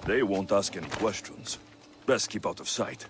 They won't ask any questions. Best keep out of sight.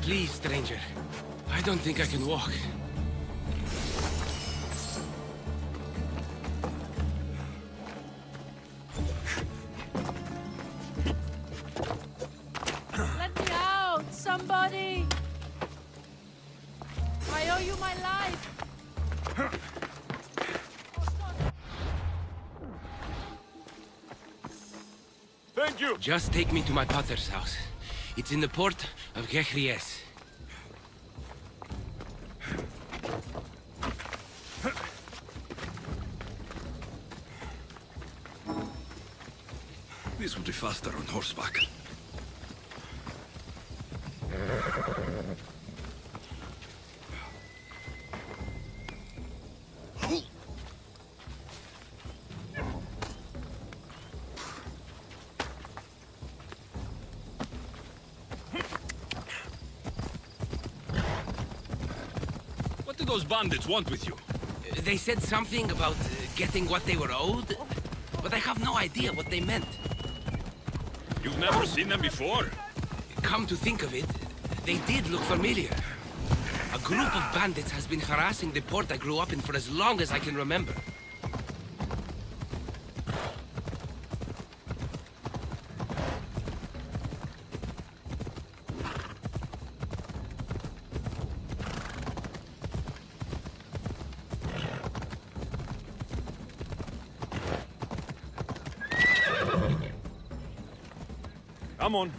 Please, stranger. I don't think I can walk. Let me out! Somebody! I owe you my life! Thank you! Just take me to my potter's house. It's in the port of GeForce. This will be faster on horseback. What do those bandits want with you? They said something about getting what they were owed, but I have no idea what they meant. You've never seen them before? Come to think of it, they did look familiar. A group of bandits has been harassing the port I grew up in for as long as I can remember. Come on.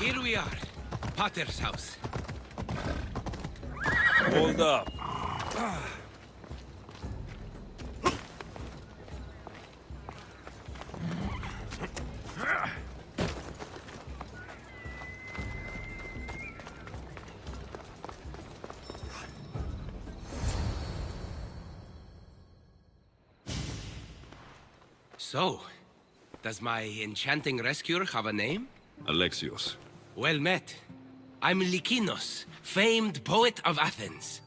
Here we are, Potter's house. Hold up. So, does my enchanting rescuer have a name? Alexios. Well met. I'm Lykinos, famed poet of Athens.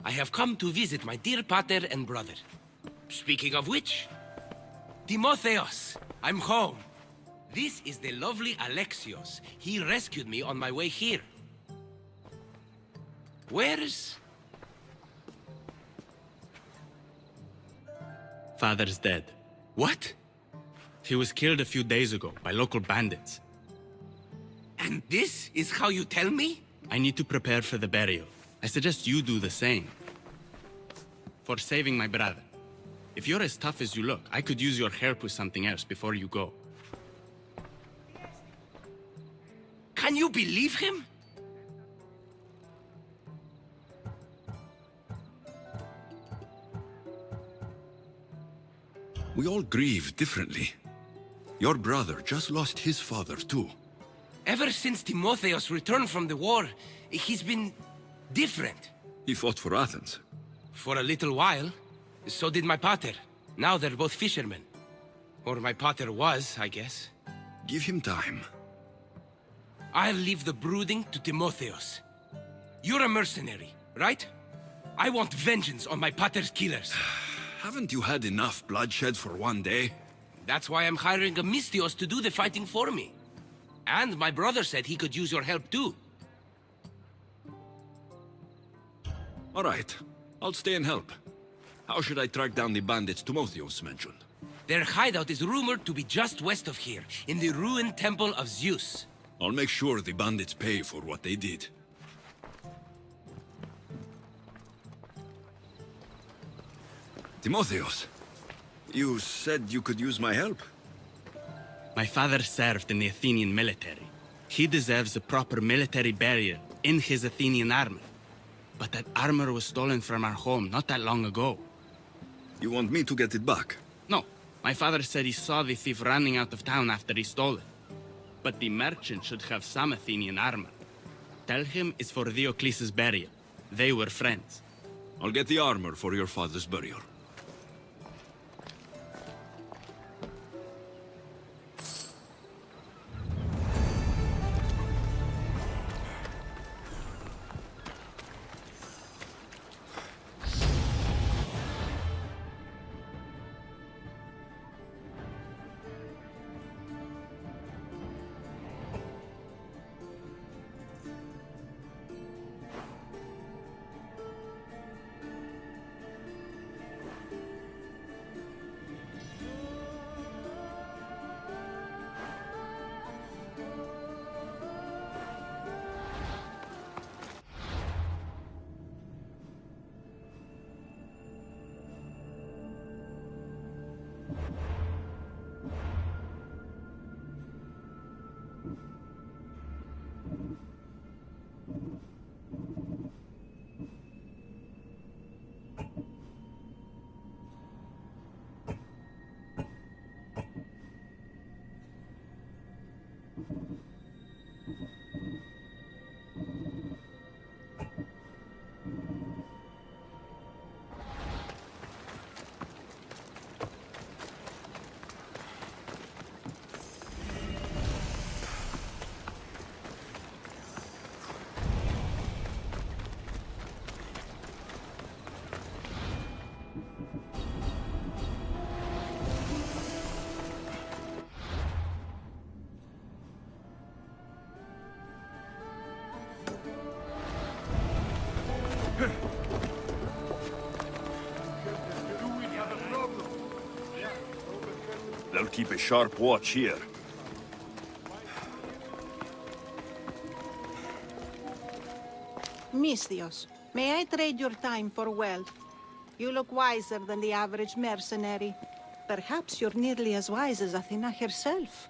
I have come to visit my dear pater and brother. Speaking of which, Timotheos, I'm home. This is the lovely Alexios. He rescued me on my way here. Where's... Father's dead. What? He was killed a few days ago by local bandits. And this is how you tell me? I need to prepare for the burial. I suggest you do the same. For saving my brother. If you're as tough as you look, I could use your help with something else before you go. Can you believe him? We all grieve differently. Your brother just lost his father, too. Ever since Timotheus returned from the war, he's been different. He fought for Athens. For a little while. So did my pater. Now they're both fishermen. Or my pater was, I guess. Give him time. I'll leave the brooding to Timotheus. You're a mercenary, right? I want vengeance on my pater's killers. Haven't you had enough bloodshed for one day? That's why I'm hiring a Misthios to do the fighting for me. And my brother said he could use your help too. All right. I'll stay and help. How should I track down the bandits Timotheus mentioned? Their hideout is rumored to be just west of here, in the ruined temple of Zeus. I'll make sure the bandits pay for what they did. Timotheus, you said you could use my help? My father served in the Athenian military. He deserves a proper military burial in his Athenian armor. But that armor was stolen from our home not that long ago. You want me to get it back? No, my father said he saw the thief running out of town after he stole it. But the merchant should have some Athenian armor. Tell him it's for Diocles' burial. They were friends. I'll get the armor for your father's burial. They'll keep a sharp watch here. Misthios, may I trade your time for wealth? You look wiser than the average mercenary. Perhaps you're nearly as wise as Athena herself.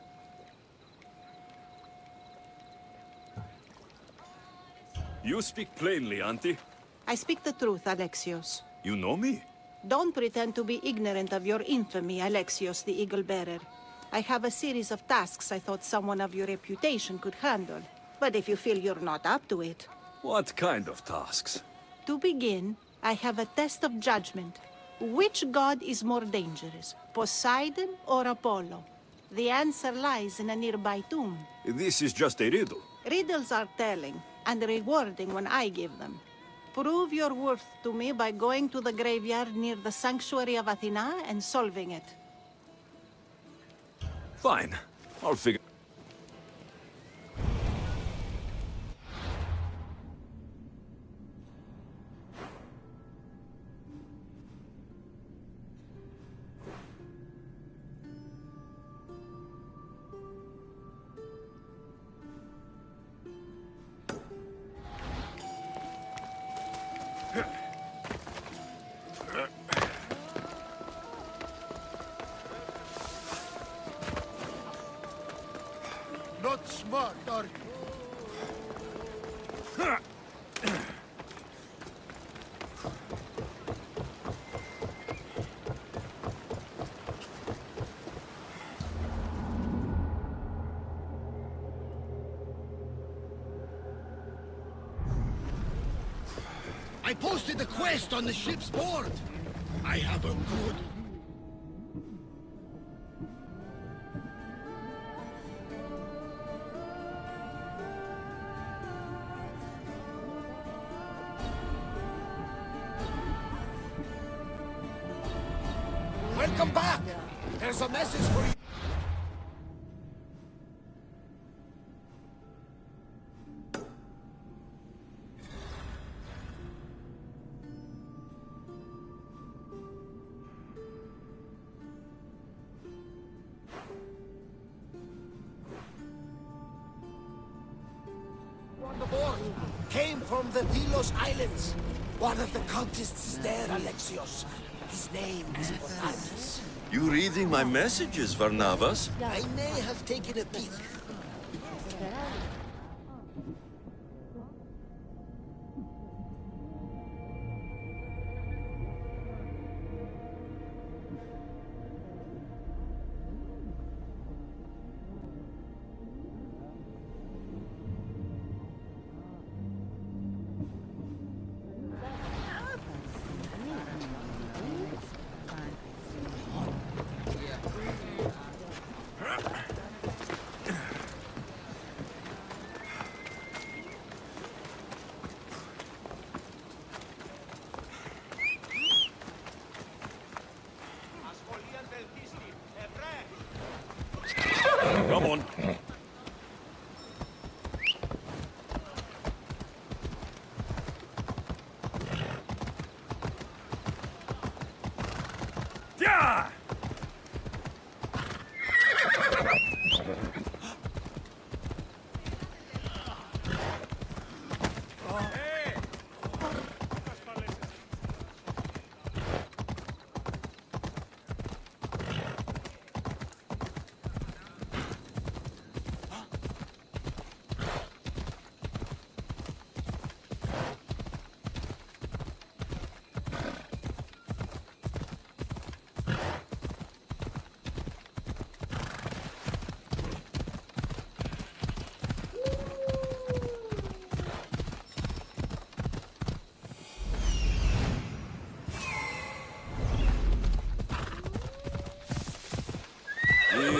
You speak plainly, Auntie. I speak the truth, Alexios. You know me? Don't pretend to be ignorant of your infamy, Alexios the Eagle-Bearer. I have a series of tasks I thought someone of your reputation could handle. But if you feel you're not up to it... What kind of tasks? To begin, I have a test of judgment. Which god is more dangerous, Poseidon or Apollo? The answer lies in a nearby tomb. This is just a riddle. Riddles are telling, and rewarding when I give them. Prove your worth to me by going to the graveyard near the sanctuary of Athena and solving it. Fine. I'll figure... not smart, are you? I posted a quest on the ship's board. I have a good... Welcome back! There's a message for you. On the board came from the Delos Islands. One of the cultists is there, Alexios. His name is Bonardis. You reading my messages, Varnavas? I may have taken a peek. Come on. Yeah!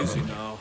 Easy now.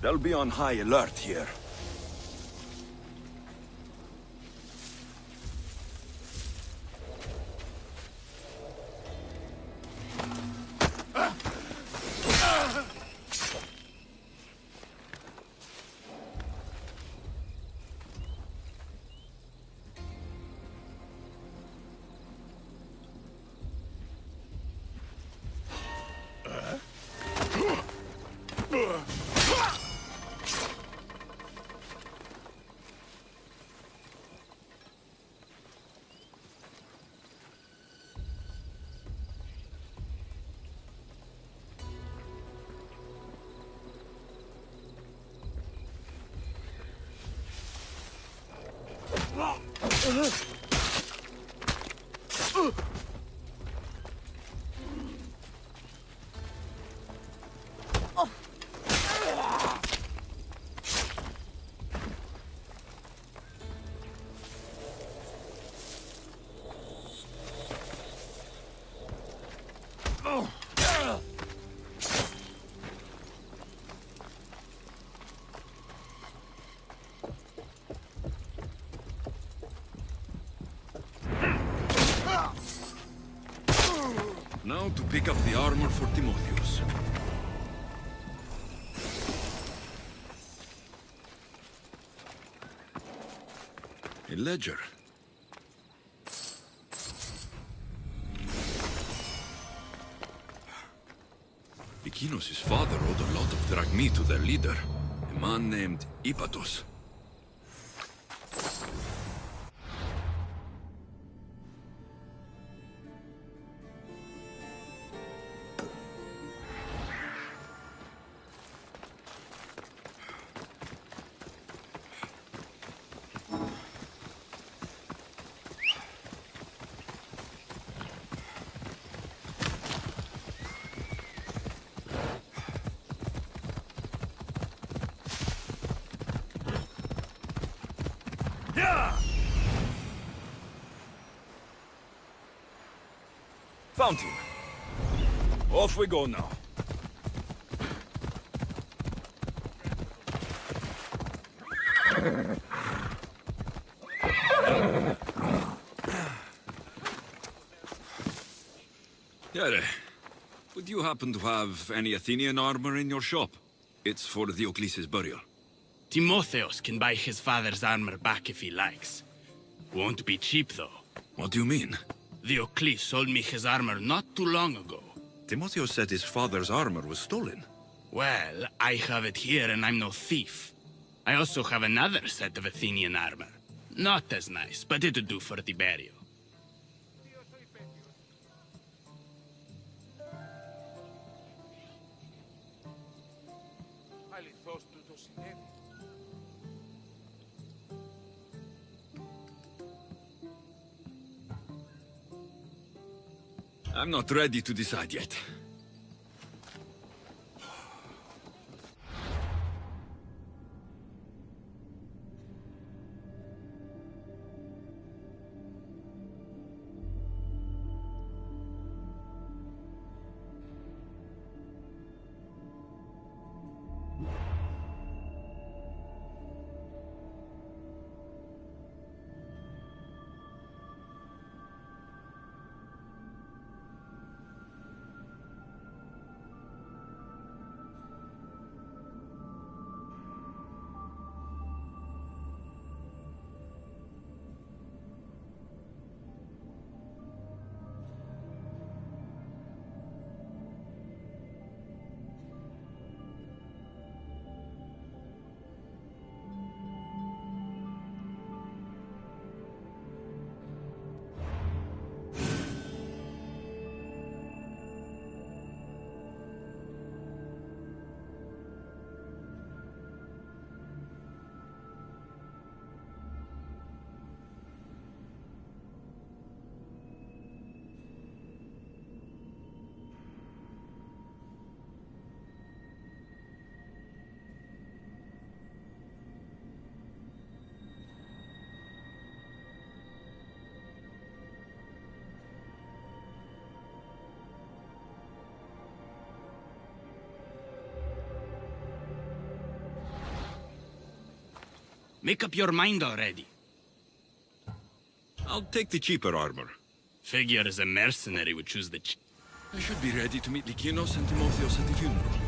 They'll be on high alert here. Now to pick up the armor for Timotheus. A ledger. Lykinos' father owed a lot of drachmi to their leader, a man named Ipatos. Found him. Off we go now. Yare, would you happen to have any Athenian armor in your shop? It's for Diocles' burial. Timotheos can buy his father's armor back if he likes. Won't be cheap, though. What do you mean? Diocles sold me his armor not too long ago. Timotheos said his father's armor was stolen. Well, I have it here and I'm no thief. I also have another set of Athenian armor. Not as nice, but it'll do for the burial. I'm not ready to decide yet. Make up your mind already. I'll take the cheaper armor. Figure as a mercenary would choose the I should be ready to meet Lykinos and Timotheos at the funeral.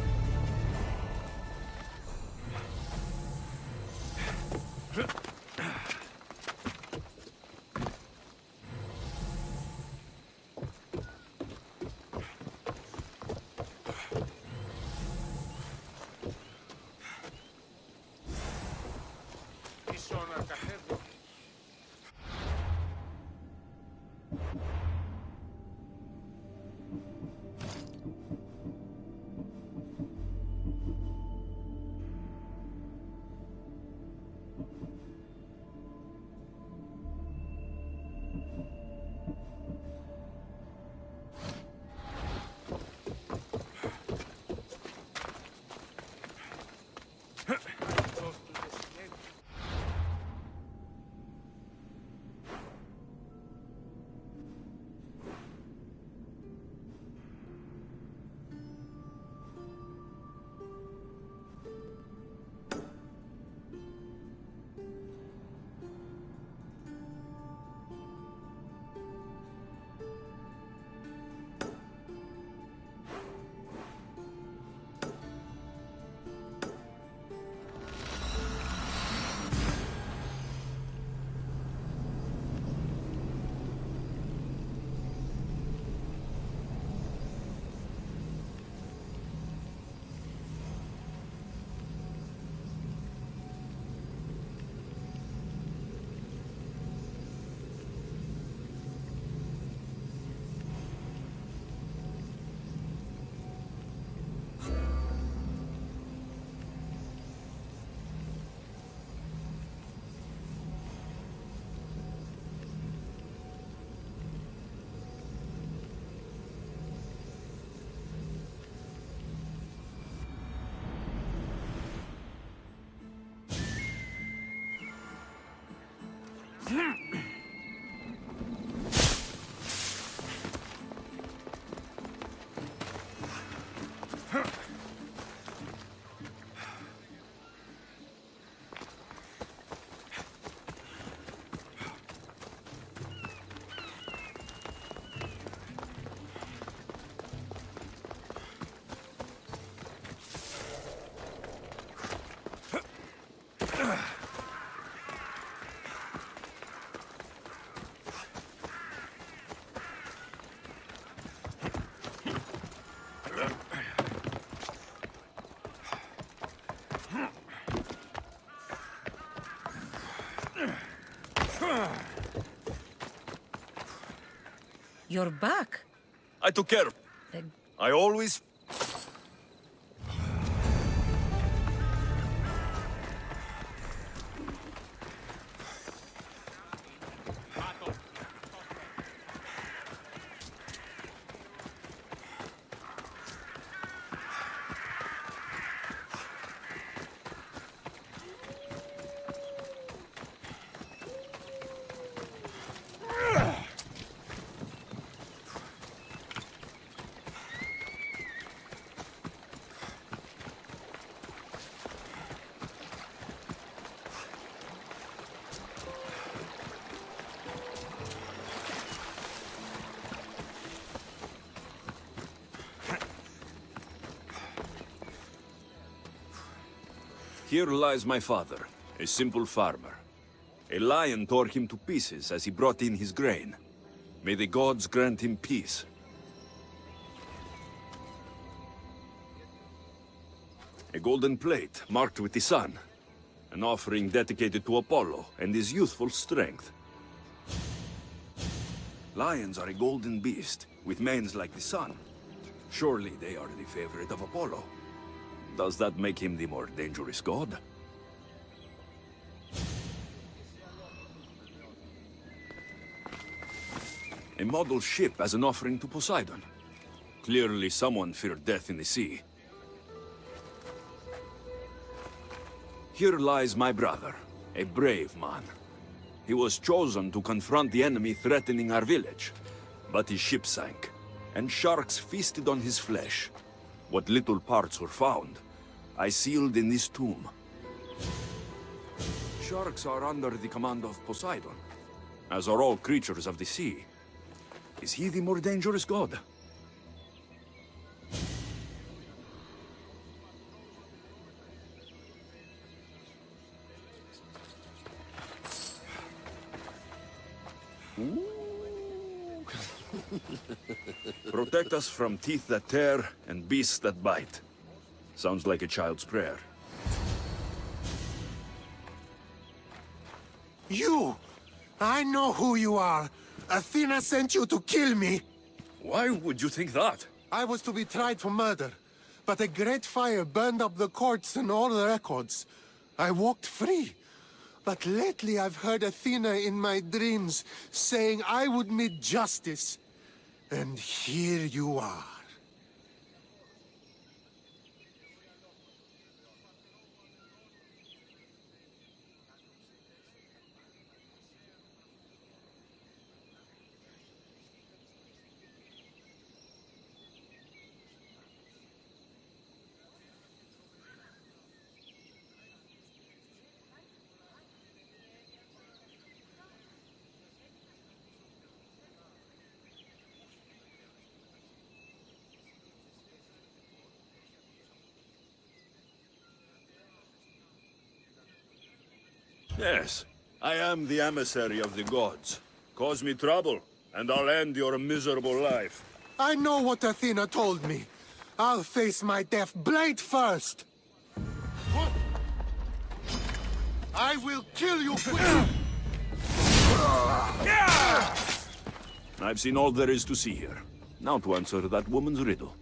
You're back. I took care of The- I always... Here lies my father, a simple farmer. A lion tore him to pieces as he brought in his grain. May the gods grant him peace. A golden plate marked with the sun. An offering dedicated to Apollo and his youthful strength. Lions are a golden beast, with manes like the sun. Surely they are the favorite of Apollo. Does that make him the more dangerous god? A model ship as an offering to Poseidon. Clearly someone feared death in the sea. Here lies my brother, a brave man. He was chosen to confront the enemy threatening our village. But his ship sank, and sharks feasted on his flesh. What little parts were found, I sealed in this tomb. Sharks are under the command of Poseidon, as are all creatures of the sea. Is he the more dangerous god? Protect us from teeth that tear and beasts that bite. Sounds like a child's prayer. You! I know who you are. Athena sent you to kill me. Why would you think that? I was to be tried for murder, but a great fire burned up the courts and all the records. I walked free. But lately I've heard Athena in my dreams saying I would meet justice. And here you are. Yes, I am the emissary of the gods. Cause me trouble, and I'll end your miserable life. I know what Athena told me. I'll face my death blade first. I will kill you quickly. I've seen all there is to see here. Now to answer that woman's riddle.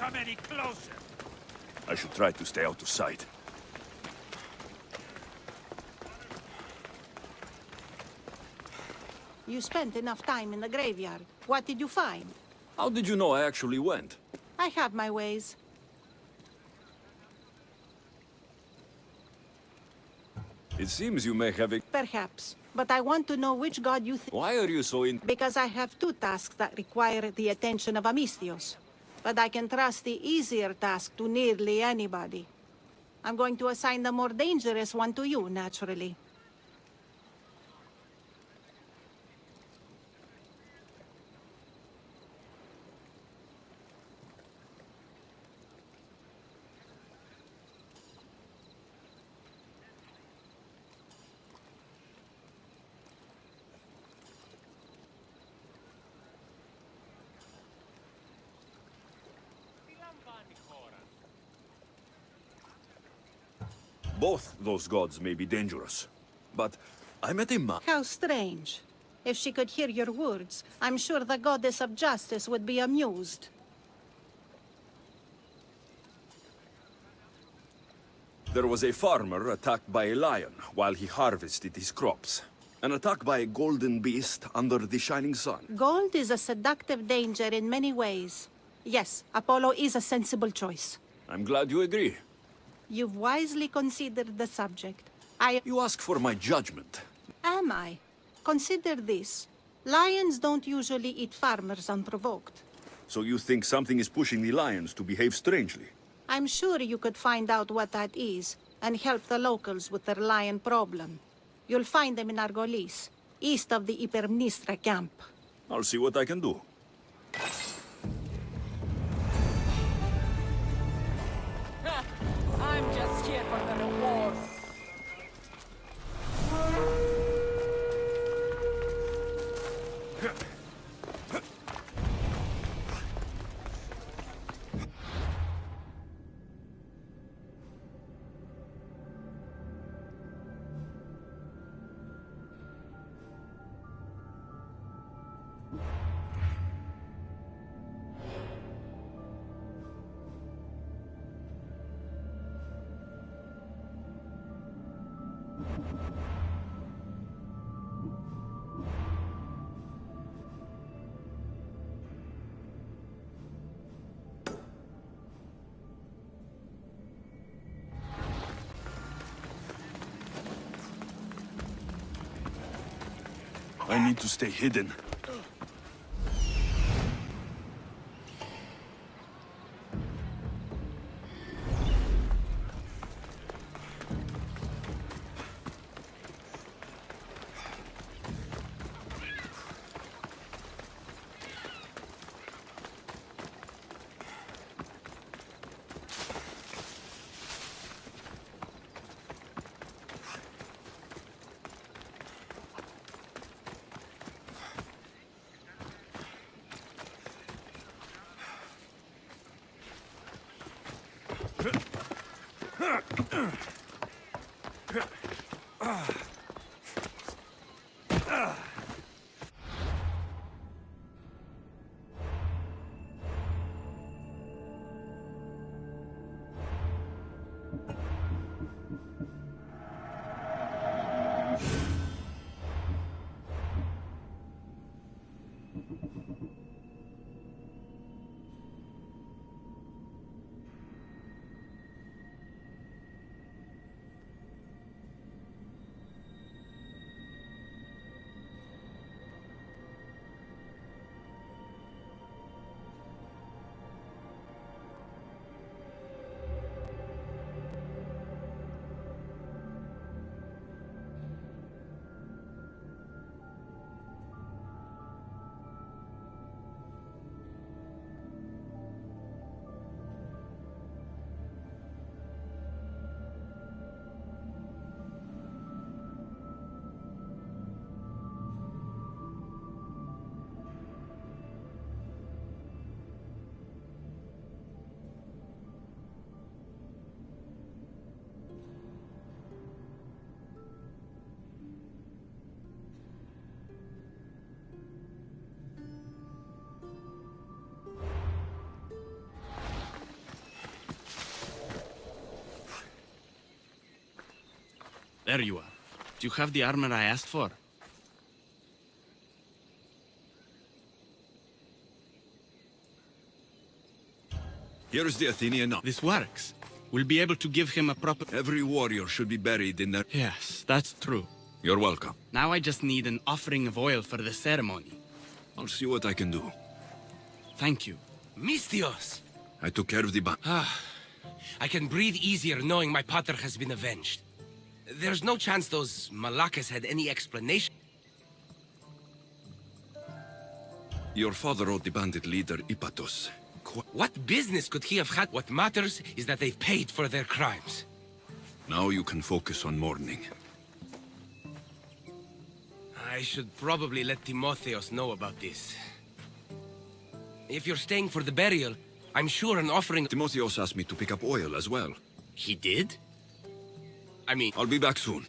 come any closer. I should try to stay out of sight. You spent enough time in the graveyard. What did you find? How did you know I actually went? I have my ways. It seems you may have a... Perhaps. But I want to know which god you think. Why are you so in... Because I have two tasks that require the attention of Amistios. But I can trust the easier task to nearly anybody. I'm going to assign the more dangerous one to you, naturally. Both those gods may be dangerous. But I met a man... How strange. If she could hear your words, I'm sure the goddess of justice would be amused. There was a farmer attacked by a lion while he harvested his crops. An attack by a golden beast under the shining sun. Gold is a seductive danger in many ways. Yes, Apollo is a sensible choice. I'm glad you agree. You've wisely considered the subject. You ask for my judgment. Am I? Consider this. Lions don't usually eat farmers unprovoked. So you think something is pushing the lions to behave strangely? I'm sure you could find out what that is and help the locals with their lion problem. You'll find them in Argolis, east of the Hypermnestra camp. I'll see what I can do. I'm just here for the reward. I need to stay hidden. There you are. Do you have the armor I asked for? Here is the Athenian now. This works. We'll be able to give him a proper... Every warrior should be buried in their... Yes, that's true. You're welcome. Now I just need an offering of oil for the ceremony. I'll see what I can do. Thank you. Mistios! I took care of the band. I can breathe easier knowing my pater has been avenged. There's no chance those Malakas had any explanation. Your father owed the bandit leader Ipatos. What business could he have had? What matters is that they've paid for their crimes. Now you can focus on mourning. I should probably let Timotheos know about this. If you're staying for the burial, I'm sure an offering... Timotheos asked me to pick up oil as well. He did? I mean... I'll be back soon.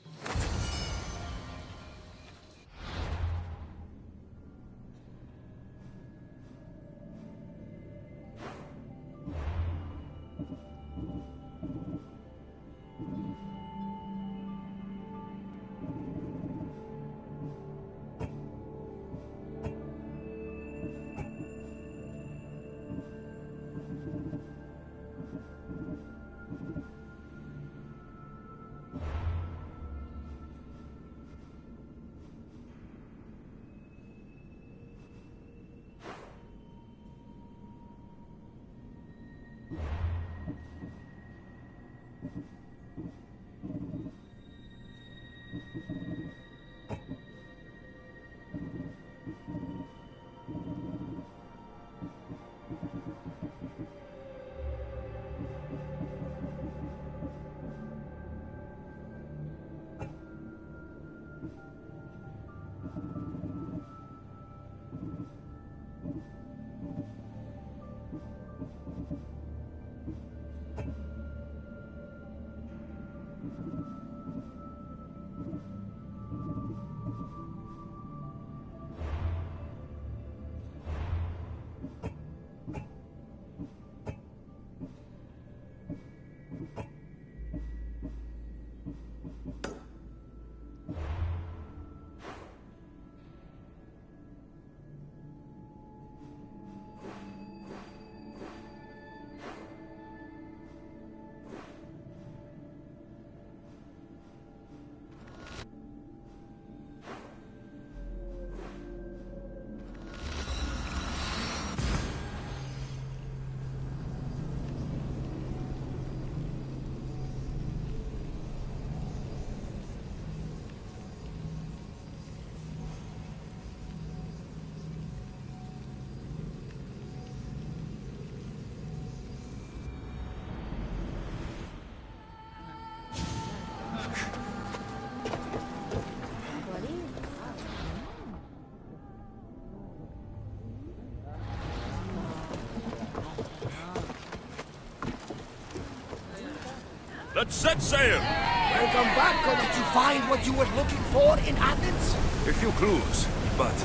Let's set sail! Welcome back. Did you find what you were looking for in Athens? A few clues, but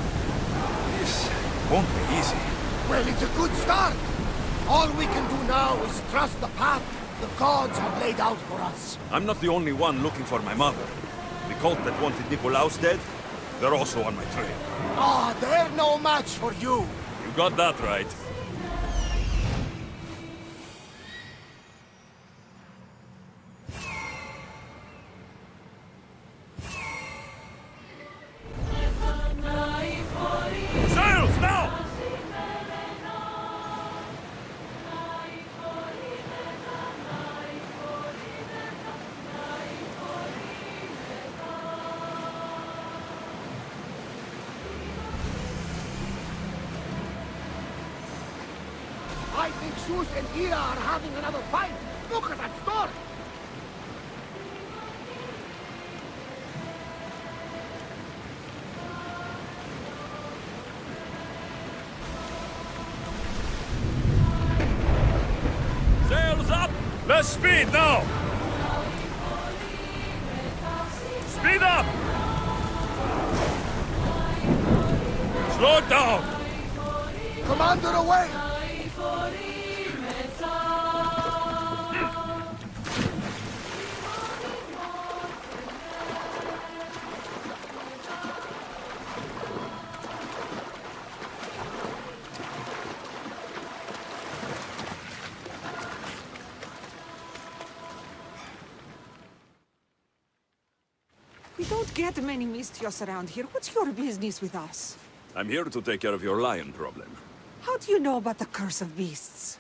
this won't be easy. Well, it's a good start. All we can do now is trust the path the gods have laid out for us. I'm not the only one looking for my mother. The cult that wanted Nikolaos dead, they're also on my trail. Ah, they're no match for you. You got that right. Sails now! I think Zeus and Hera are having another fight. Look at that storm. Sails up! Less speed now! Speed up! Slow it down! Commander, away! don't get many Mistios around here. What's your business with us? I'm here to take care of your lion problem. How do you know about the curse of beasts?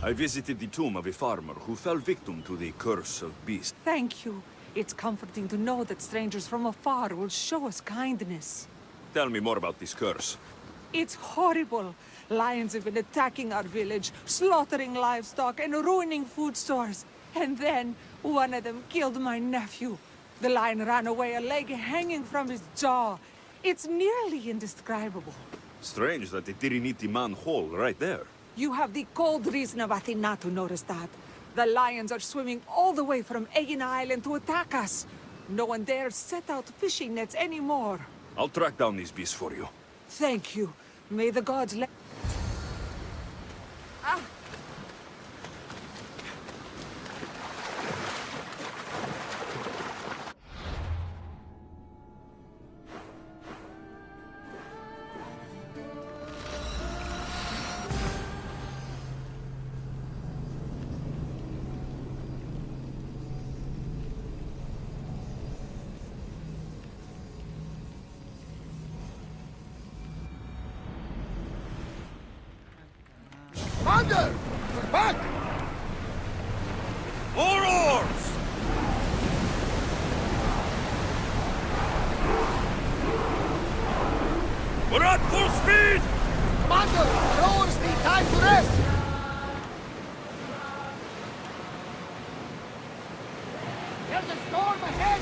I visited the tomb of a farmer who fell victim to the curse of beasts. Thank you. It's comforting to know that strangers from afar will show us kindness. Tell me more about this curse. It's horrible. Lions have been attacking our village, slaughtering livestock and ruining food stores. And then, one of them killed my nephew. The lion ran away, a leg hanging from his jaw. It's nearly indescribable. Strange that they didn't eat the man whole right there. You have the cold reason of Athena to notice that. The lions are swimming all the way from Aegina Island to attack us. No one dares set out fishing nets anymore. I'll track down these beasts for you. Thank you. May the gods let... Ah! Commander! We're back! More oars! We're at full speed! Commander, rowers need time to rest! There's a storm ahead!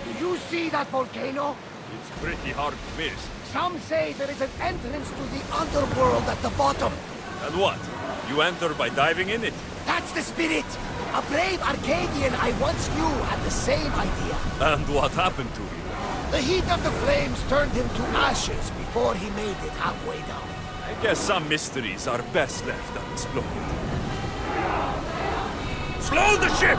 Do you see that volcano? It's pretty hard to miss. Some say there is an entrance to the underworld at the bottom. And what? You enter by diving in it? That's the spirit! A brave Arcadian I once knew had the same idea. And what happened to him? The heat of the flames turned him to ashes before he made it halfway down. I guess some mysteries are best left unexplored. Slow the ship!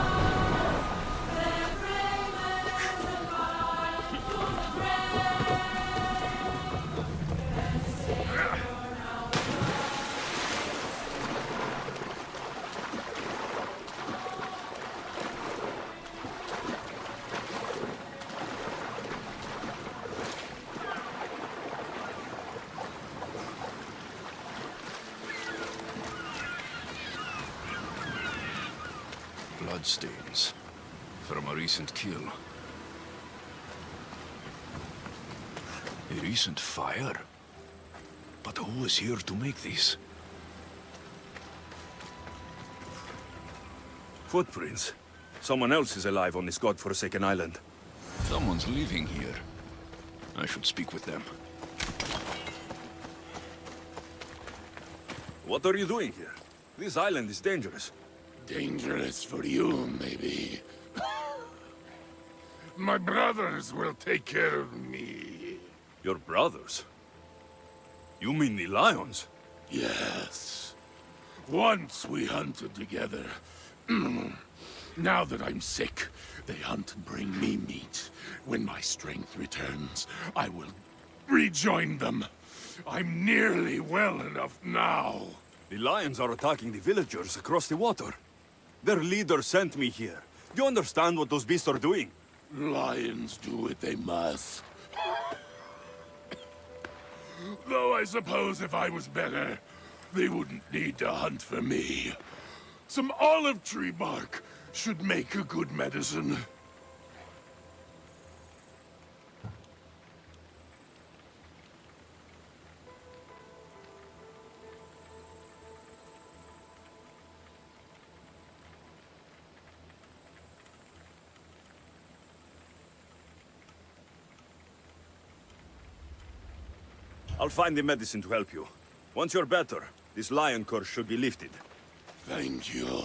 Bloodstains from a recent kill. A recent fire? But who was here to make these? Footprints. Someone else is alive on this godforsaken island. Someone's living here. I should speak with them. What are you doing here? This island is dangerous. Dangerous for you, maybe. My brothers will take care of me. Your brothers? You mean the lions? Yes. Once we hunted together. Now that I'm sick, they hunt and bring me meat. When my strength returns, I will rejoin them. I'm nearly well enough now. The lions are attacking the villagers across the water. Their leader sent me here. Do you understand what those beasts are doing? Lions do what they must. Though I suppose if I was better, they wouldn't need to hunt for me. Some olive tree bark should make a good medicine. I'll find the medicine to help you. Once you're better, this lion curse should be lifted. Thank you.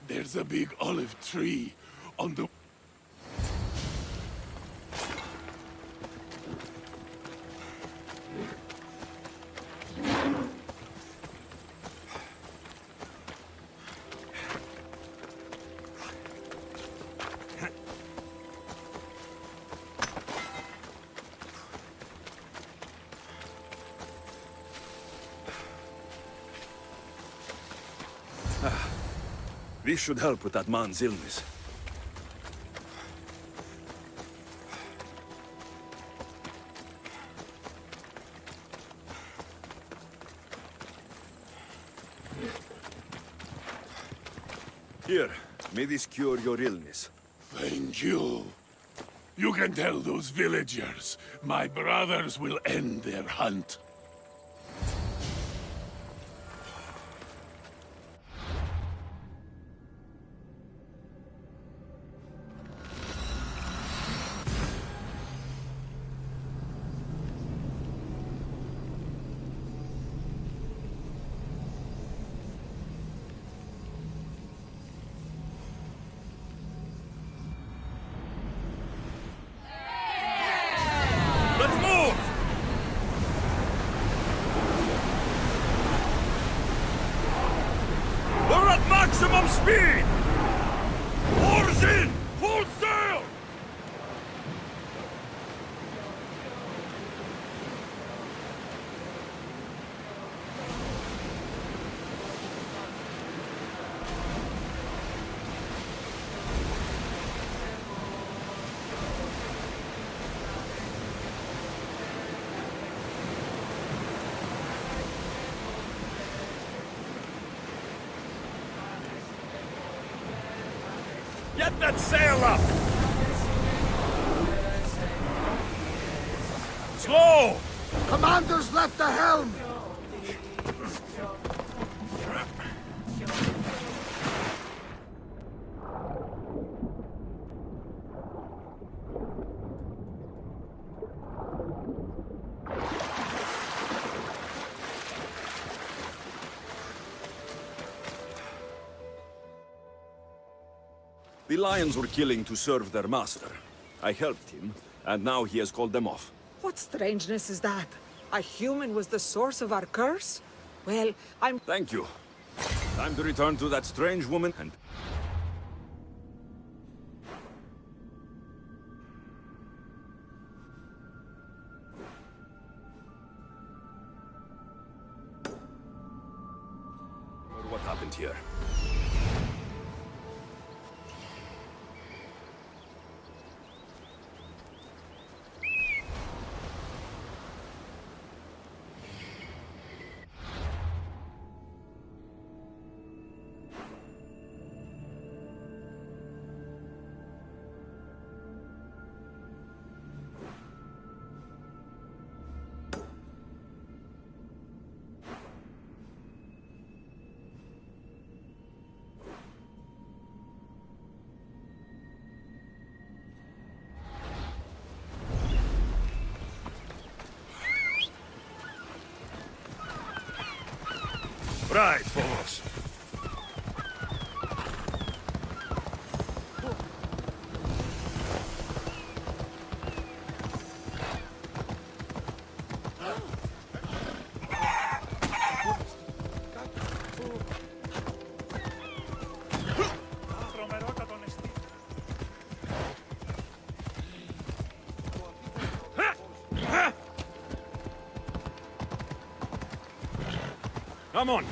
There's a big olive tree on the... This should help with that man's illness. Here, may this cure your illness. Thank you. You can tell those villagers my brothers will end their hunt. Let's move! We're at maximum speed! Oars in! Full sail! Get that sail up! Slow! Commander's left the helm! The lions were killing to serve their master. I helped him, and now he has called them off. What strangeness is that? A human was the source of our curse? Well, I'm... Thank you. Time to return to that strange woman and... What happened here? Right, fellows. Come on.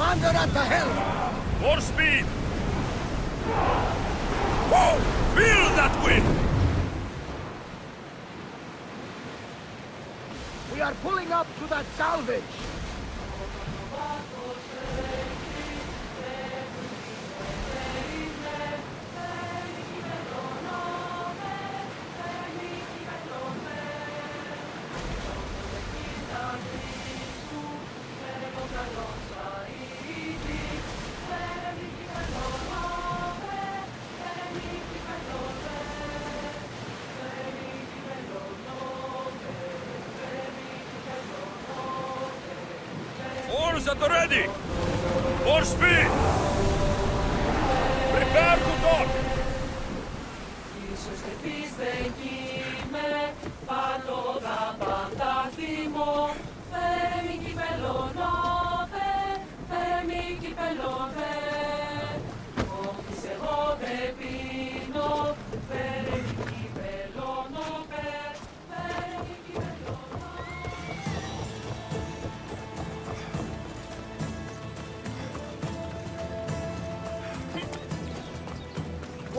Commander at the helm! More speed! Whoa! Feel that wind! We are pulling up to that salvage! Oars at the ready! More speed! Prepare to dock!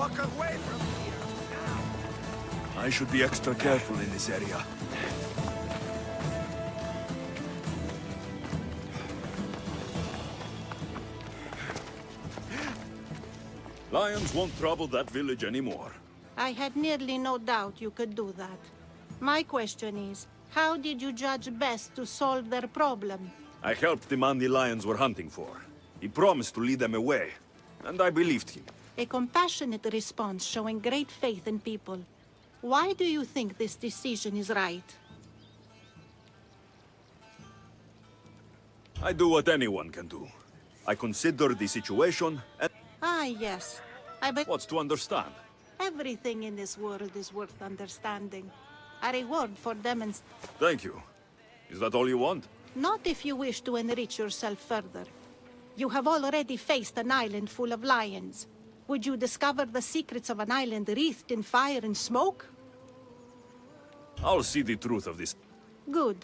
Walk away from here! I should be extra careful in this area. Lions won't trouble that village anymore. I had nearly no doubt you could do that. My question is, how did you judge best to solve their problem? I helped the man the lions were hunting for. He promised to lead them away, and I believed him. A compassionate response showing great faith in people. Why do you think this decision is right? I do what anyone can do. I consider the situation and... Ah, yes. I bet What's to understand? everything in this world is worth understanding. A reward for Thank you. Is that all you want? Not if you wish to enrich yourself further. You have already faced an island full of lions. Would you discover the secrets of an island wreathed in fire and smoke? I'll see the truth of this. Good.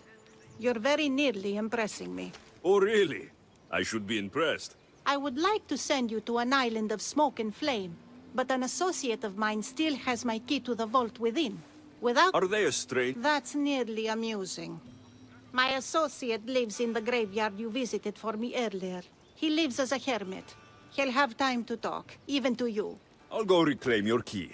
You're very nearly impressing me. Oh, really? I should be impressed. I would like to send you to an island of smoke and flame, but an associate of mine still has my key to the vault within. Without... Are they a strange? That's nearly amusing. My associate lives in the graveyard you visited for me earlier. He lives as a hermit. He'll have time to talk, even to you. I'll go reclaim your key.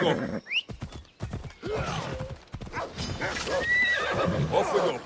Let's go. Off we go.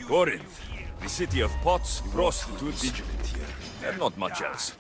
Corinth, the city of pots, prostitutes, vigilant here, and not much else.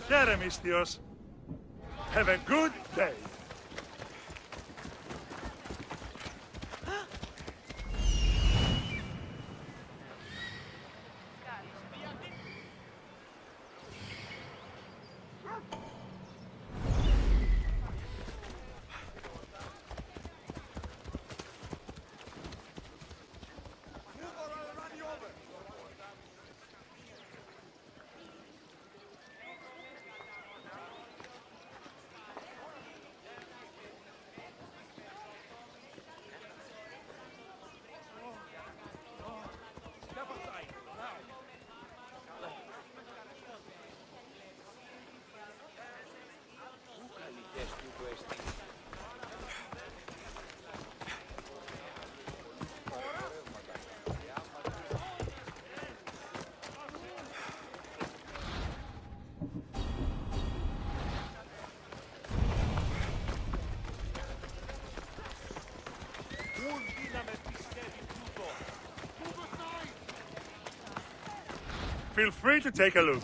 Jeremistios, have a good day. Feel free to take a look.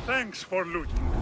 Thanks for looting.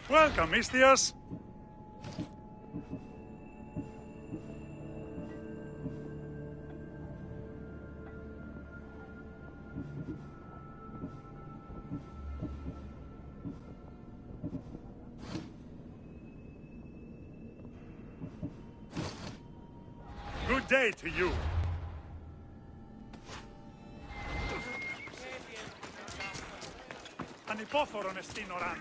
Welcome, Mistias. Good day to you. Ανυπόφορον εστίν οράν.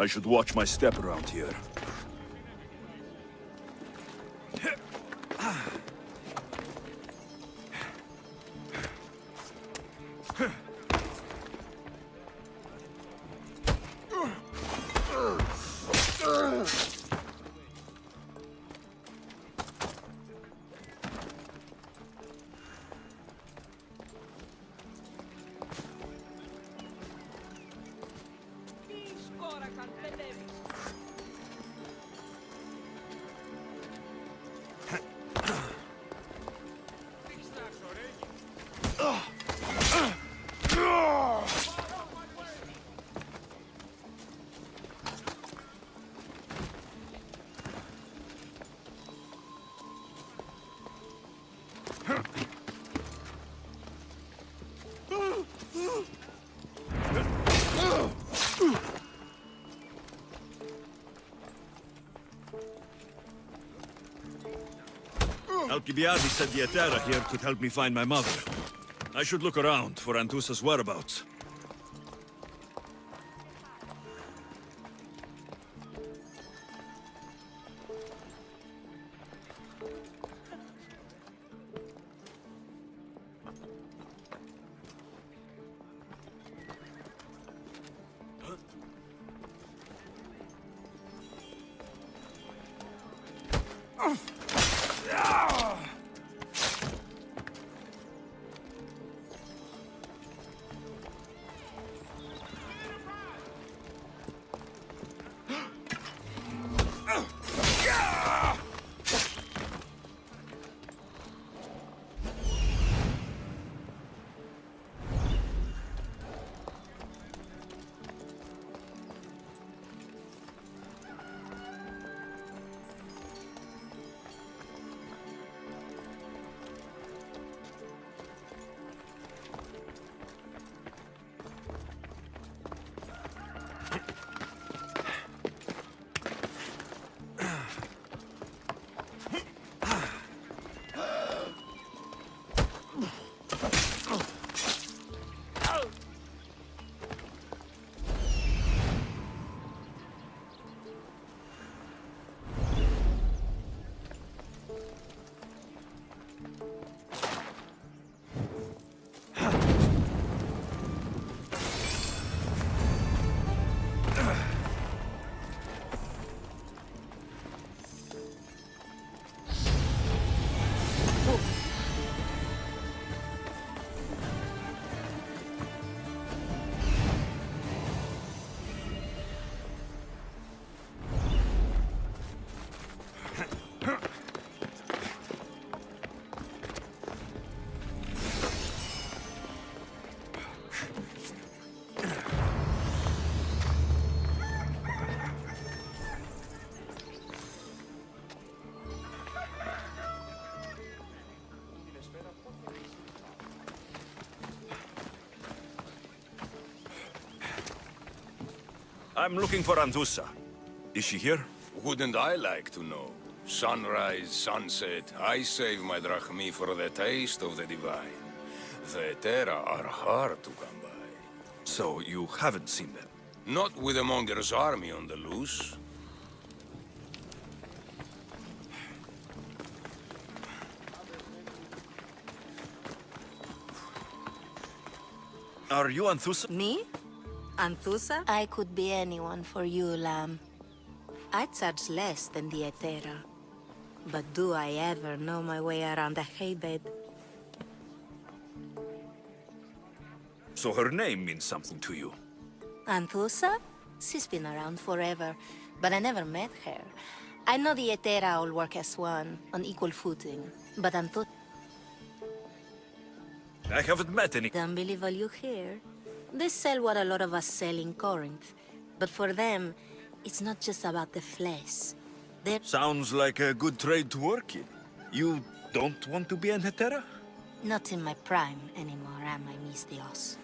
I should watch my step around here. Alcibiades said the Etera here could help me find my mother. I should look around for Antusa's whereabouts. I'm looking for Anthusa. Is she here? Wouldn't I like to know? Sunrise, sunset, I save my drachmi for the taste of the divine. The Terra are hard to come by. So you haven't seen them? Not with a monger's army on the loose. Are you Anthusa? Me? Anthusa? I could be anyone for you, Lamb. I charge less than the Etera. But do I ever know my way around a haybed? So her name means something to you? Anthusa? She's been around forever, but I never met her. I know the Etera all work as one, on equal footing, but Anthusa... I haven't met any... Don't believe all you hear. They sell what a lot of us sell in Corinth. But for them, it's not just about the flesh. They're... Sounds like a good trade to work in. You don't want to be an Hetera? Not in my prime anymore, am I, Miss Dios?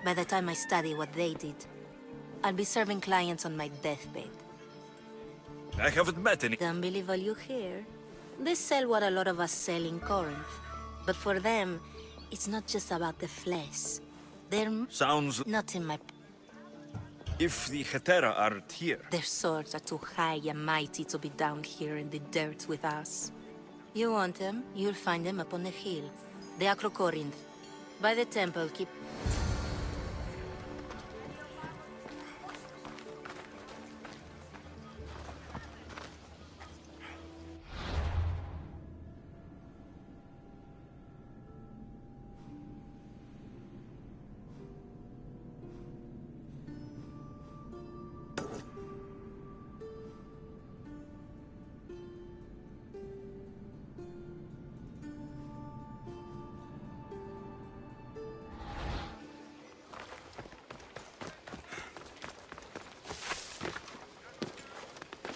By the time I study what they did, I'll be serving clients on my deathbed. I haven't met any... Don't believe all you hear. They sell what a lot of us sell in Corinth. But for them, it's not just about the flesh. They're... Sounds... Not in my... If the Hetera aren't here... Their swords are too high and mighty to be down here in the dirt with us. You want them, you'll find them up on the hill. The Acro Corinth. By the temple, keep...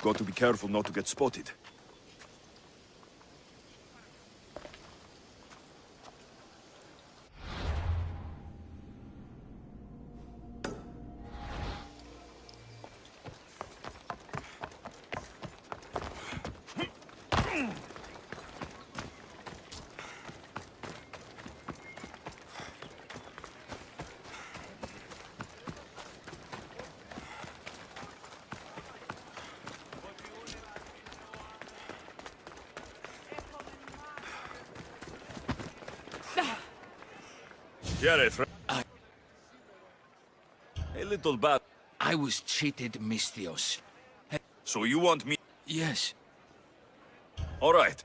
Got to be careful not to get spotted. A little bad. I was cheated, Mistios. So you want me... Yes. All right.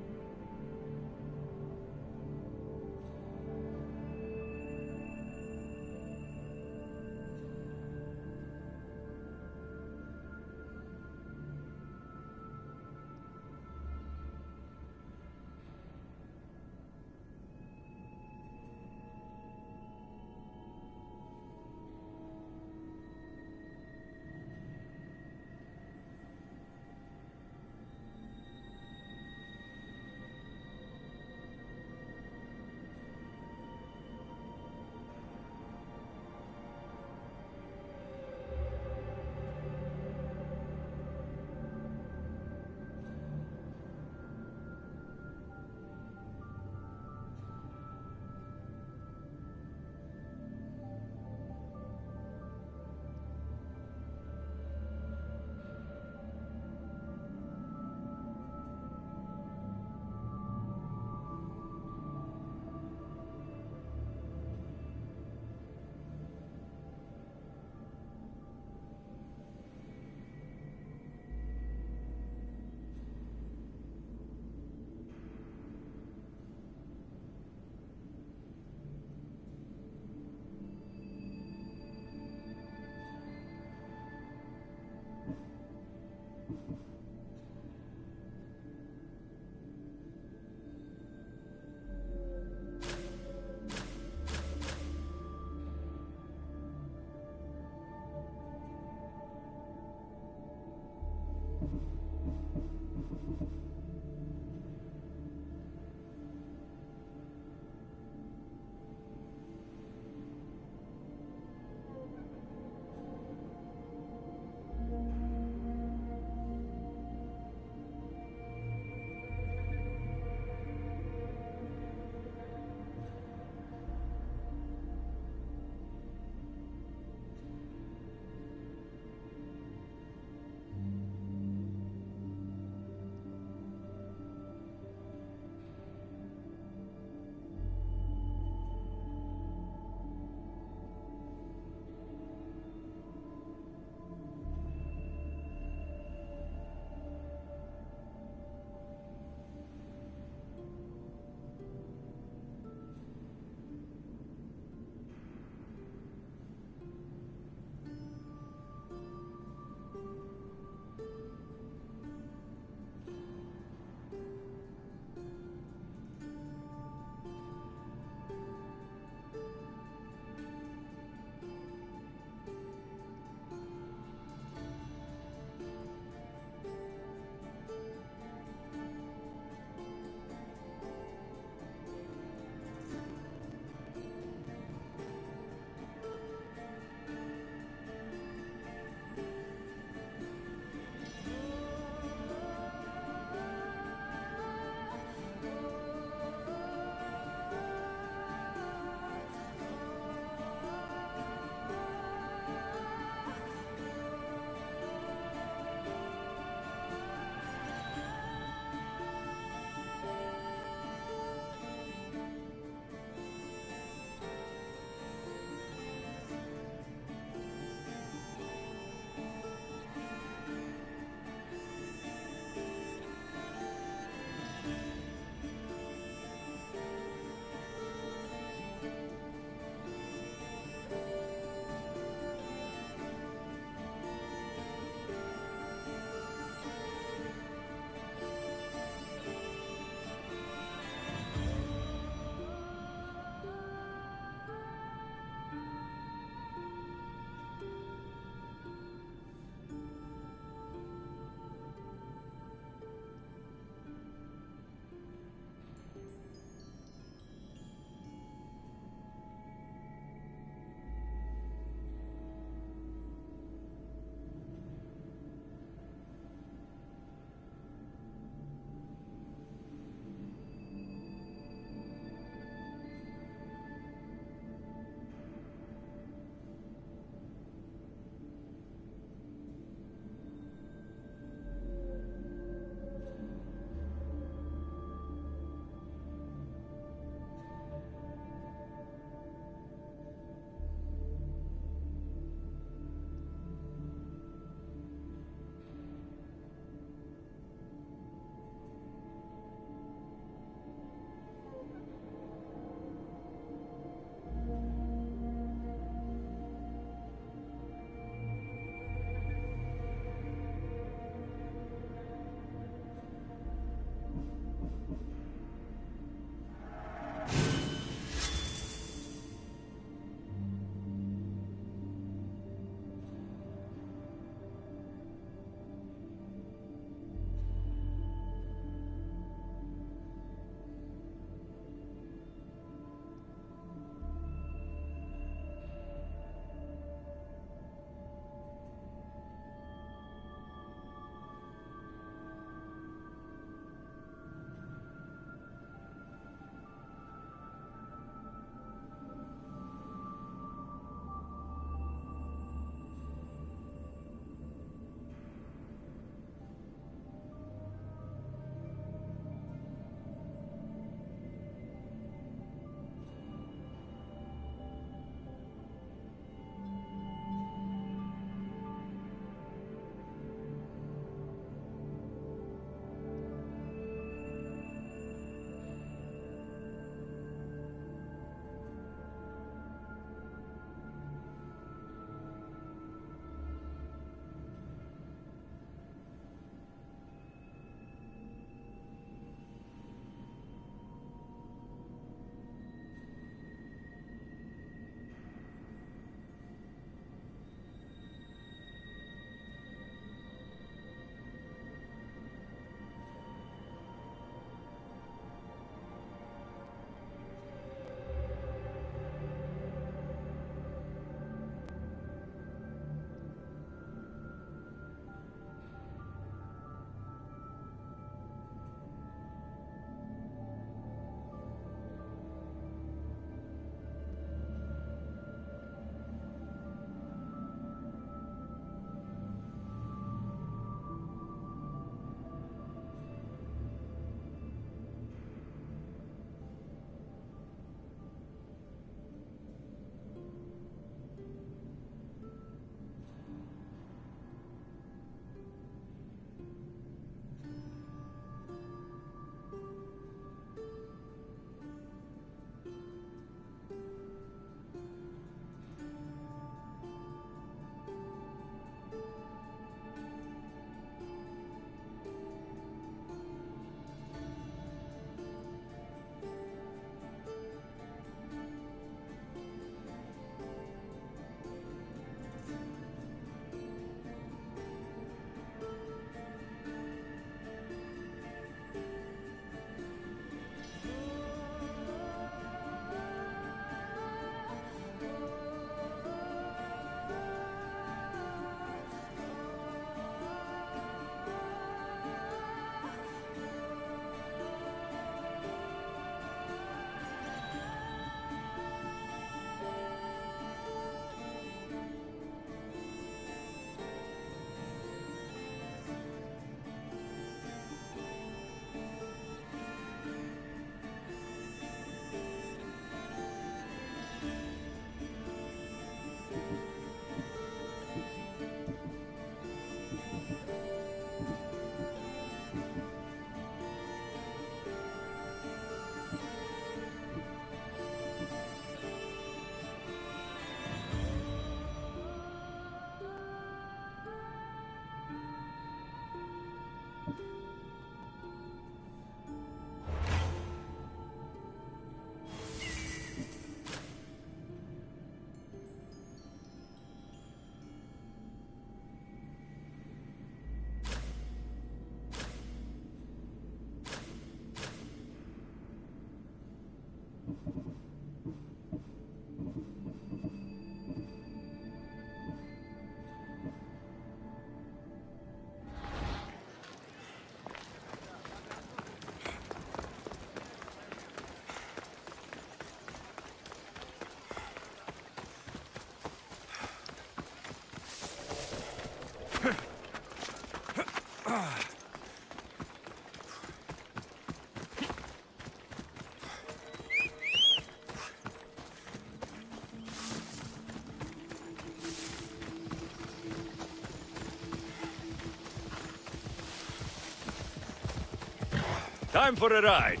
Time for a ride.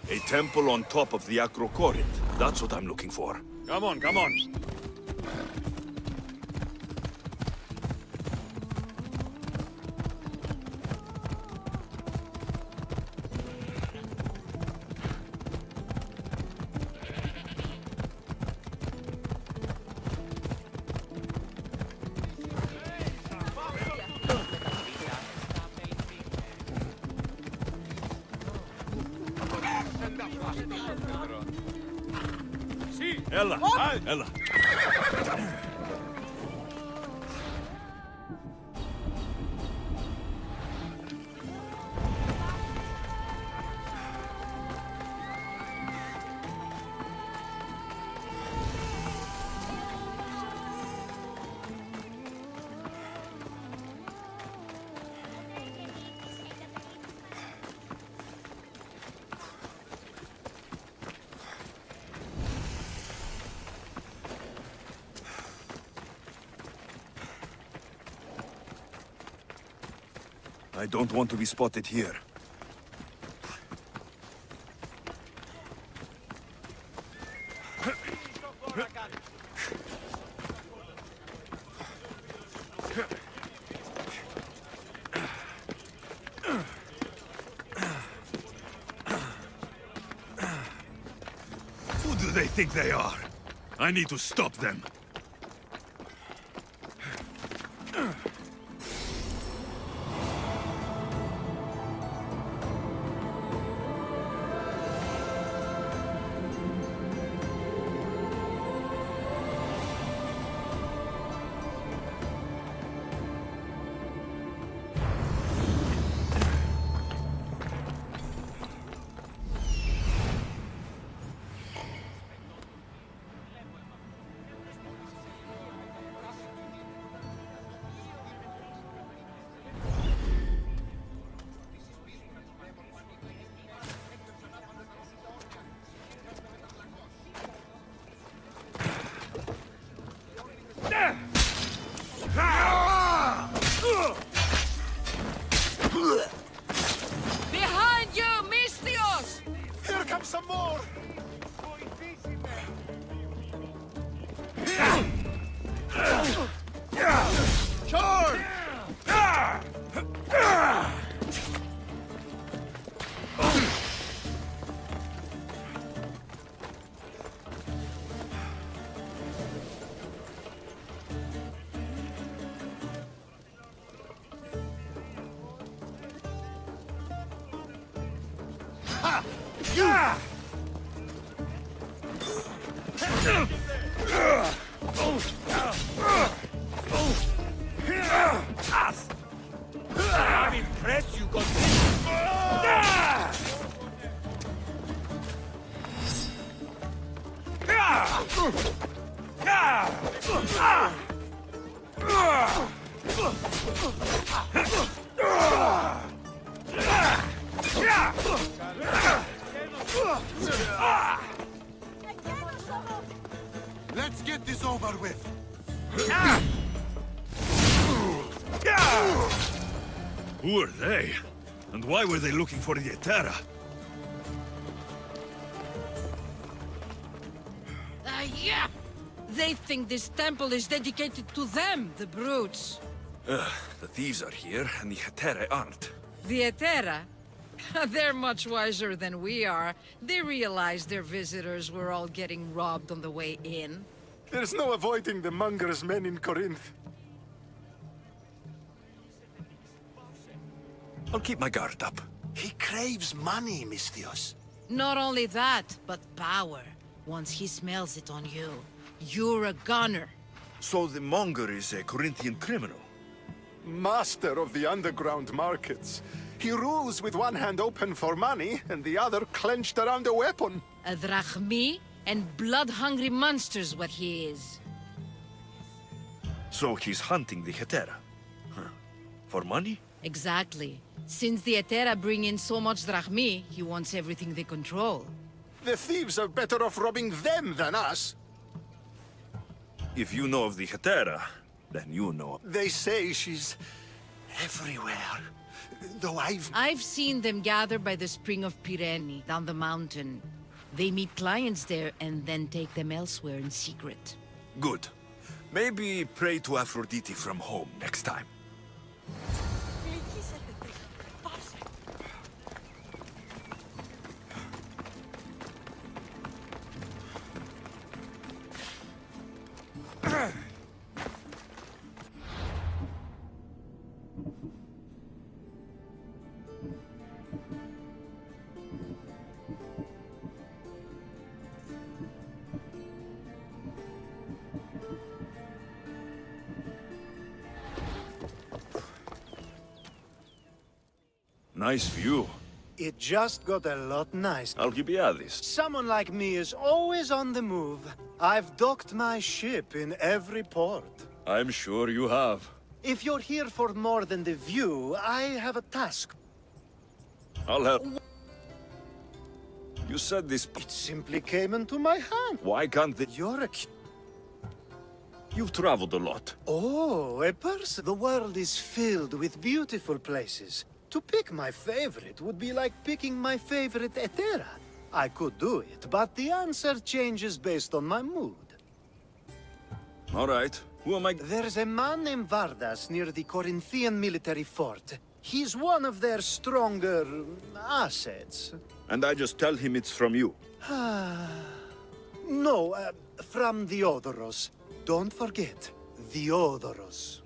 A temple on top of the Acrocorinth. That's what I'm looking for. Come on, come on. Ella, Ella. I don't want to be spotted here. Who do they think they are? I need to stop them. Behind you, Mistios! Here comes some more! Charge! I'm impressed you got this. Let's get this over with. Who are they? And why were they looking for the Etera? Yeah! They think this temple is dedicated to them, the brutes. The thieves are here, and the Etera aren't. The Etera? They're much wiser than we are. They realized their visitors were all getting robbed on the way in. There's no avoiding the monger's men in Corinth. I'll keep my guard up. He craves money, Mistios. Not only that, but power. Once he smells it on you, you're a gunner. So the monger is a Corinthian criminal? Master of the underground markets. He rules with one hand open for money and the other clenched around a weapon. A drachmi and blood-hungry monster's what he is. So he's hunting the Hetera. Huh. For money? Exactly. Since the Etera bring in so much drachmi, he wants everything they control. The thieves are better off robbing them than us. If you know of the Hetera, then you know. They say she's everywhere. Though I've seen them gather by the spring of Pireni, down the mountain. They meet clients there and then take them elsewhere in secret. Good. Maybe pray to Aphrodite from home next time. Nice view. It just got a lot nicer. Alcibiades. Someone like me is always on the move. I've docked my ship in every port. I'm sure you have. If you're here for more than the view, I have a task. I'll help. You said this... It simply came into my hand. Why can't they... You're a... You've traveled a lot. Oh, a person. The world is filled with beautiful places. To pick my favorite would be like picking my favorite Etera. I could do it, but the answer changes based on my mood. All right. Who am I? There's a man named Vardas near the Corinthian military fort. He's one of their stronger assets. And I just tell him it's from you. No, from Theodoros. Don't forget, Theodoros.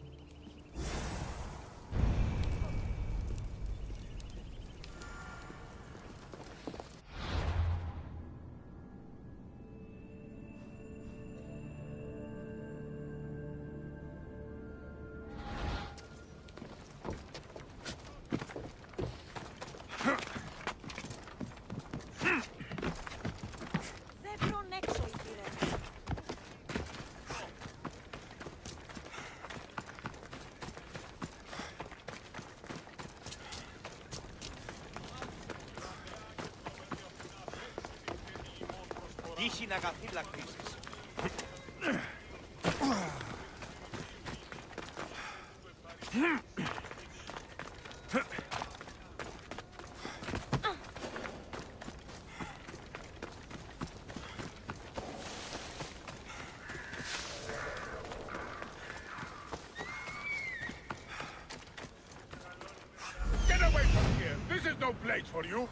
Get away from here! This is no place for you!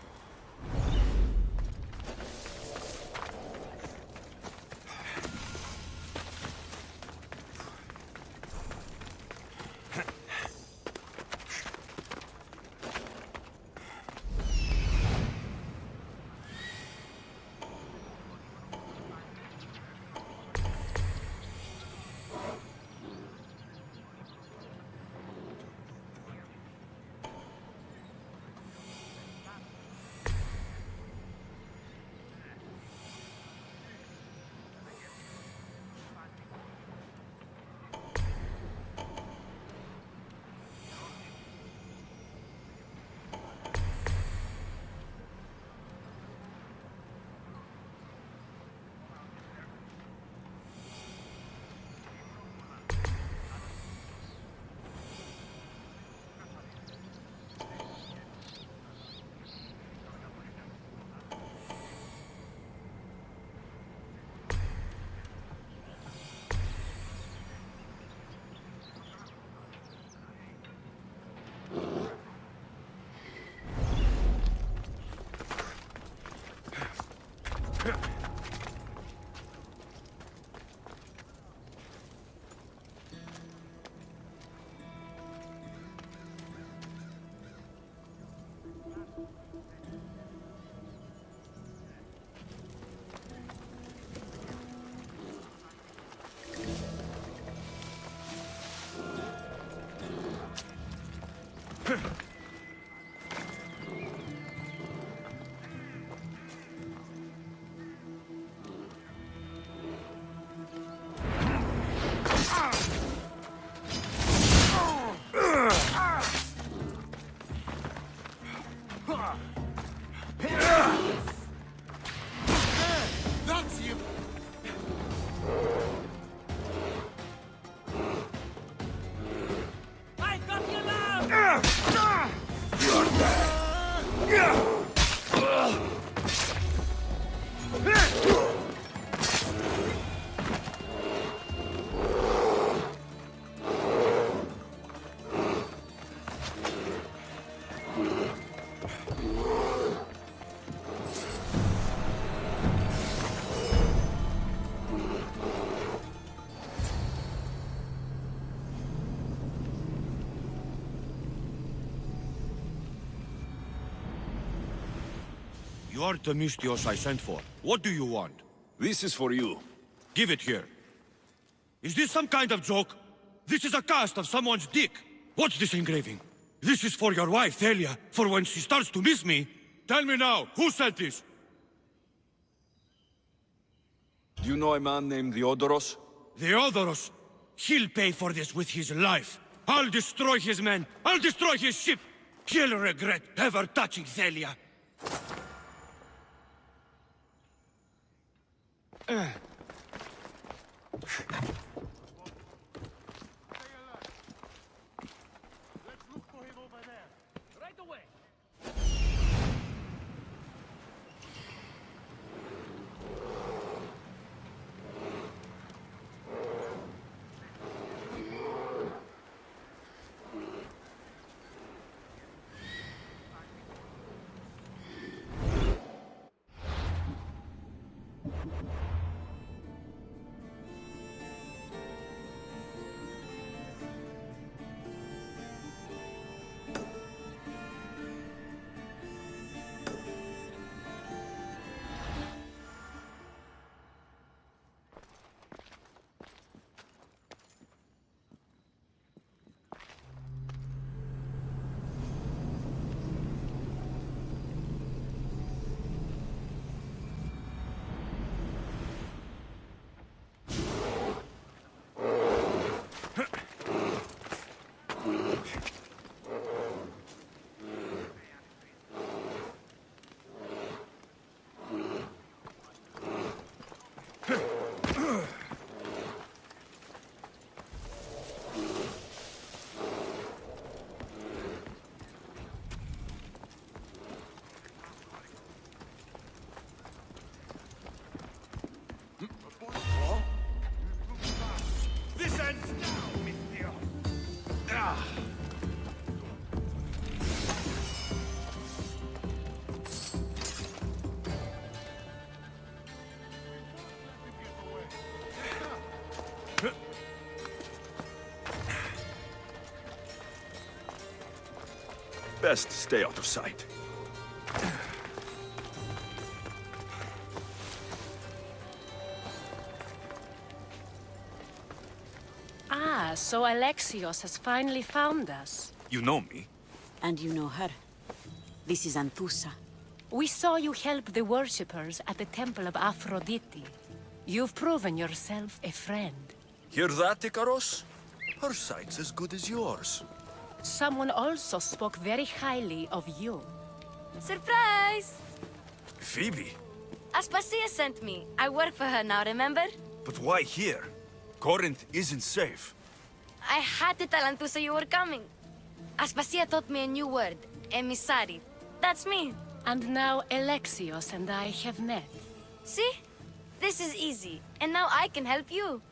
You're the Mystios I sent for. What do you want? This is for you. Give it here. Is this some kind of joke? This is a cast of someone's dick. What's this engraving? This is for your wife, Thalia, for when she starts to miss me. Tell me now, who sent this? Do you know a man named Theodoros? Theodoros? He'll pay for this with his life. I'll destroy his men. I'll destroy his ship. He'll regret ever touching Thalia. This ends now, Mystios. Best stay out of sight. Ah, so Alexios has finally found us. You know me? And you know her. This is Anthusa. We saw you help the worshippers at the Temple of Aphrodite. You've proven yourself a friend. Hear that, Ikaros? Her sight's as good as yours. Someone also spoke very highly of you. Surprise! Phoebe? Aspasia sent me. I work for her now, remember? But why here? Corinth isn't safe. I had to tell Anthusa you were coming. Aspasia taught me a new word. Emissary. That's me. And now Alexios and I have met. See? This is easy. And now I can help you.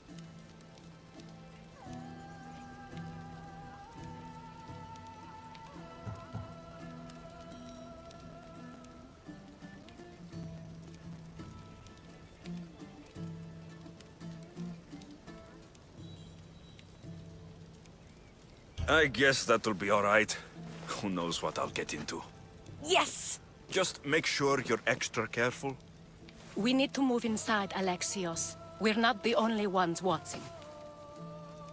I guess that'll be all right. Who knows what I'll get into. Yes! Just make sure you're extra careful. We need to move inside, Alexios. We're not the only ones watching.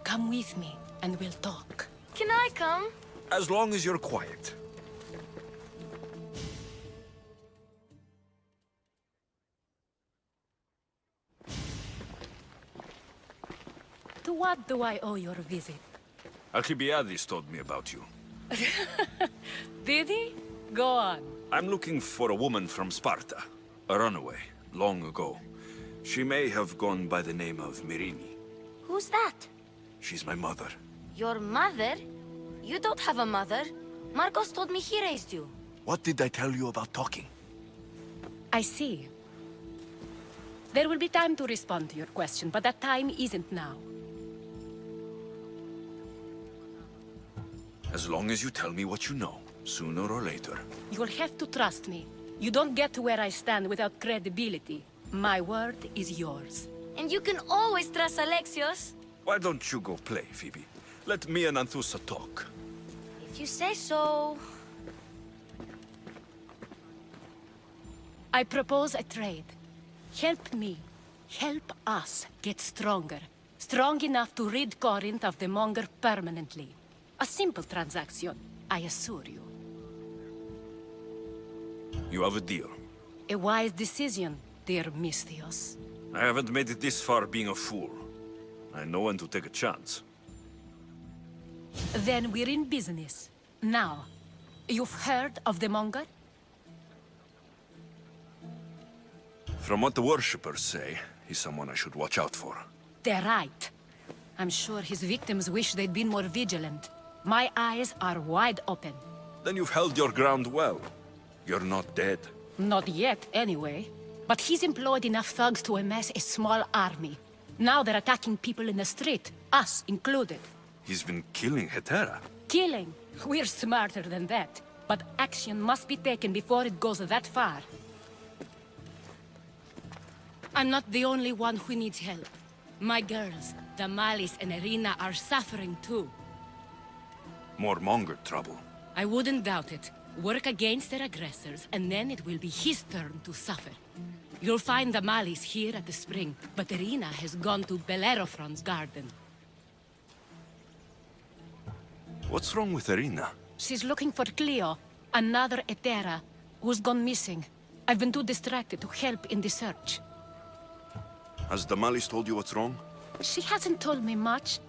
Come with me, and we'll talk. Can I come? As long as you're quiet. To what do I owe your visit? Alcibiades told me about you. Did he? Go on. I'm looking for a woman from Sparta. A runaway, long ago. She may have gone by the name of Myrine. Who's that? She's my mother. Your mother? You don't have a mother. Marcos told me he raised you. What did I tell you about talking? I see. There will be time to respond to your question, but that time isn't now. As long as you tell me what you know, sooner or later. You'll have to trust me. You don't get to where I stand without credibility. My word is yours. And you can always trust Alexios. Why don't you go play, Phoebe? Let me and Anthusa talk. If you say so. I propose a trade. Help me. Help us get stronger. Strong enough to rid Corinth of the Monger permanently. A simple transaction, I assure you. You have a deal. A wise decision, dear Misthios. I haven't made it this far being a fool. I know when to take a chance. Then we're in business. Now, you've heard of the Monger? From what the worshippers say, he's someone I should watch out for. They're right. I'm sure his victims wish they'd been more vigilant. My eyes are wide open. Then you've held your ground well. You're not dead. Not yet, anyway. But he's employed enough thugs to amass a small army. Now they're attacking people in the street, us included. He's been killing Hetera. Killing? We're smarter than that. But action must be taken before it goes that far. I'm not the only one who needs help. My girls, Damalis and Irina, are suffering too. More Monger trouble. I wouldn't doubt it. Work against their aggressors, and then it will be his turn to suffer. You'll find Damalis here at the spring, but Irina has gone to Bellerophon's garden. What's wrong with Irina? She's looking for Cleo, another Hetera, who's gone missing. I've been too distracted to help in the search. Has Damalis told you what's wrong? She hasn't told me much.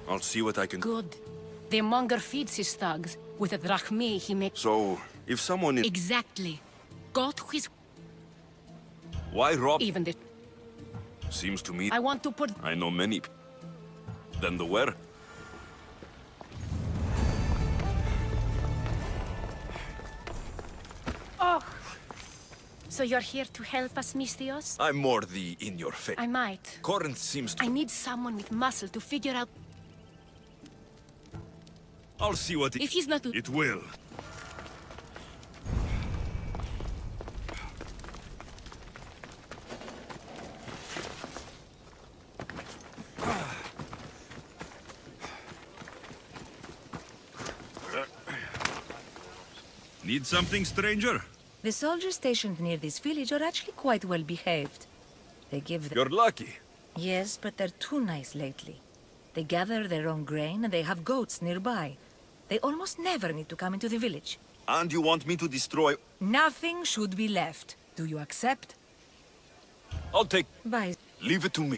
I'll see what I can... Good. The Monger feeds his thugs. With a drachmi, he makes... So, if someone is... Exactly. Go to his... Why rob... Even the... Seems to me... I want to put... I know many... Then the where? Oh! So you're here to help us, Misthios? I'm more the in-your-face. I might. Corinth seems to... I need someone with muscle to figure out... I'll see what If he's not... It will. Need something, stranger? The soldiers stationed near this village are actually quite well behaved. They give... You're lucky. Yes, but they're too nice lately. They gather their own grain and they have goats nearby. They almost never need to come into the village. And you want me to destroy... Nothing should be left. Do you accept? I'll take... Bye. Leave it to me.